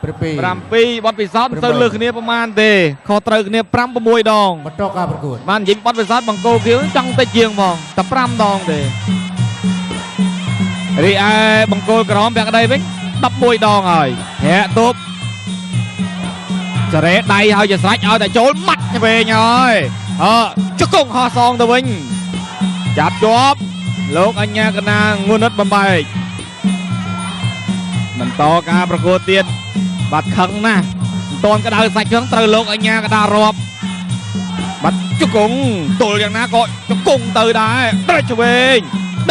7 បទពិសោធន៍ទៅលើគ្នាប្រមាណទេខុសត្រូវគ្នា5 6 ដង បន្តការប្រកួត បាននិយាយបទពិសោធន៍បង្គោលខៀវចង់តិចជាងហ្មងតែ5 ដងទេរីឯបង្គោលក្រហមពាក់ក្តីវិញ11 ដងហើយធាក់ទប់ចរេដៃឲ្យជាស្រេចឲ្យតែចូលម៉ាត់ទៅវិញហើយជង្គង់ហោះសងទៅវិញចាប់ជាប់លោកអញ្ញាកណាងួននិតបំបែកបន្តការប្រកួតទៀតបាត់ខឹងណាស់មិនតាន់ក្តៅសាច់ជើងត្រូវលោកអញ្ញាកណារាប់បាត់ជង្គង់ទល់យ៉ាងណាក៏ជង្គង់ទៅដែរត្រេចឆ្វេង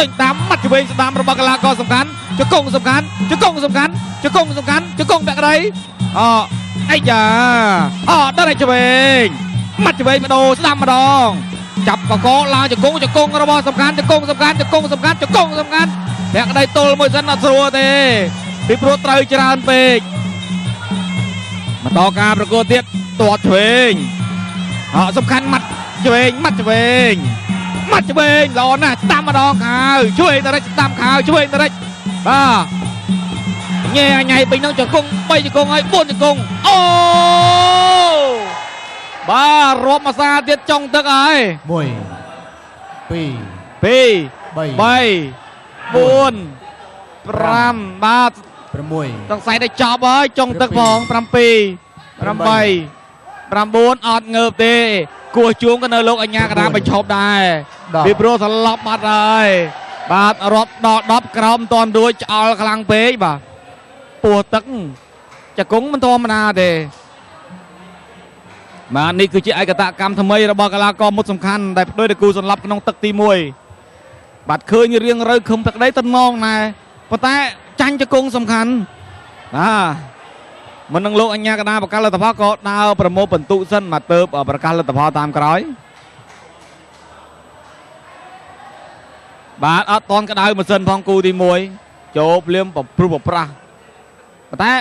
ដេញតាមម៉ាត់ឆ្វេងស្ដាំរបស់កីឡាករសំខាន់ជង្គង់សំខាន់ជង្គង់សំខាន់ជង្គង់សំខាន់ជង្គង់ពាក់ក្តីអាយ៉ាដល់ឆ្វេងម៉ាត់ឆ្វេងម្ដងស្ដាំម្ដងចាប់កកឡើងជង្គង់របស់សំខាន់ជង្គង់សំខាន់ជង្គង់សំខាន់ជង្គង់សំខាន់ពាក់ក្តីទល់មួយសិនអត់ស្រួលទេពីព្រោះត្រូវច្រើនពេកបន្តការប្រកួតទៀតទាត់ឆ្វេងសំខាន់ម៉ាត់ឆ្វេងល្អណាស់ស្ដាំម្ដងខាវឆ្វេងទៅរិចស្ដាំខាវឆ្វេងទៅរិចបាទញ៉ែញ៉ៃពេញនឹងជង្គង់3ជង្គង់ហើយ4ជង្គង់អូបាទរាប់ភាសាទៀតចុងទឹកហើយ1 2 3 4 5បាទ6ទាំងខ្សែទៅចប់ហើយចុងទឹកផង7 8 9 10 9អត់ងើបទេគោះជួងក៏នៅលោកអញ្ញាកដាបញ្ឈប់ដែរពីព្រោះសន្លប់បាត់ហើយបាទរាប់ដល់10ក្រោមមិនទាន់រួចឆ្អល់ខ្លាំងពេកបាទពោះទឹកចង្គង់មិនធម្មតាទេបាទនេះគឺជាឯកតកម្មថ្មីរបស់កីឡាករមុតសំខាន់ដែលផ្ទុយទៅគូសន្លប់ក្នុងទឹកទី1បាទឃើញរៀងរើខឹមទឹកដីតំណងណែប៉ុន្តែចាញ់ចង្គង់សំខាន់មិននឹងលោកអញ្ញាកដាប្រកាសលទ្ធផលក៏ដើរប្រមូលបន្ទុកសិនមកទៅប្រកាសលទ្ធផលតាមក្រោយបាទអត់តន់ក្តៅម៉ាស៊ីនផងគូទី1ចូលភ្លាមព្រោះប្រប្រាស់ប៉ុន្តែ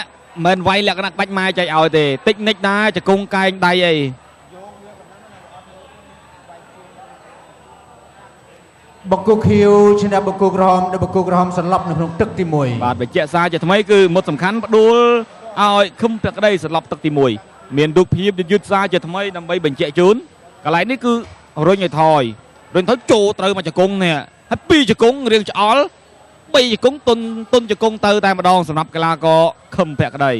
មិនវាយលក្ខណៈបាច់ម៉ែចែកឲ្យទេតិចនិចដែរចង្គង់កែងដៃអីបង្គោលខៀវឈ្នះបង្គោលក្រហមដែលបង្គោលក្រហមសន្លប់នៅក្នុងទឹកទី1បាទបញ្ជាក់សារជាថ្មីគឺមុតសំខាន់ផ្ដួលឲ្យខឹមភក្តីសន្លប់ទឹកទី1មានរូបភាពយឺតសារជាថ្មីដើម្បីបញ្ជាក់ជូនកន្លែងនេះគឺរុញឲ្យថយចូលត្រូវមកចង្គង់នេះហើយ2ចង្គង់រៀងឆ្អល់3ចង្គង់ទុនចង្គង់ទៅតែម្ដងសម្រាប់កីឡាករខឹមភក្តី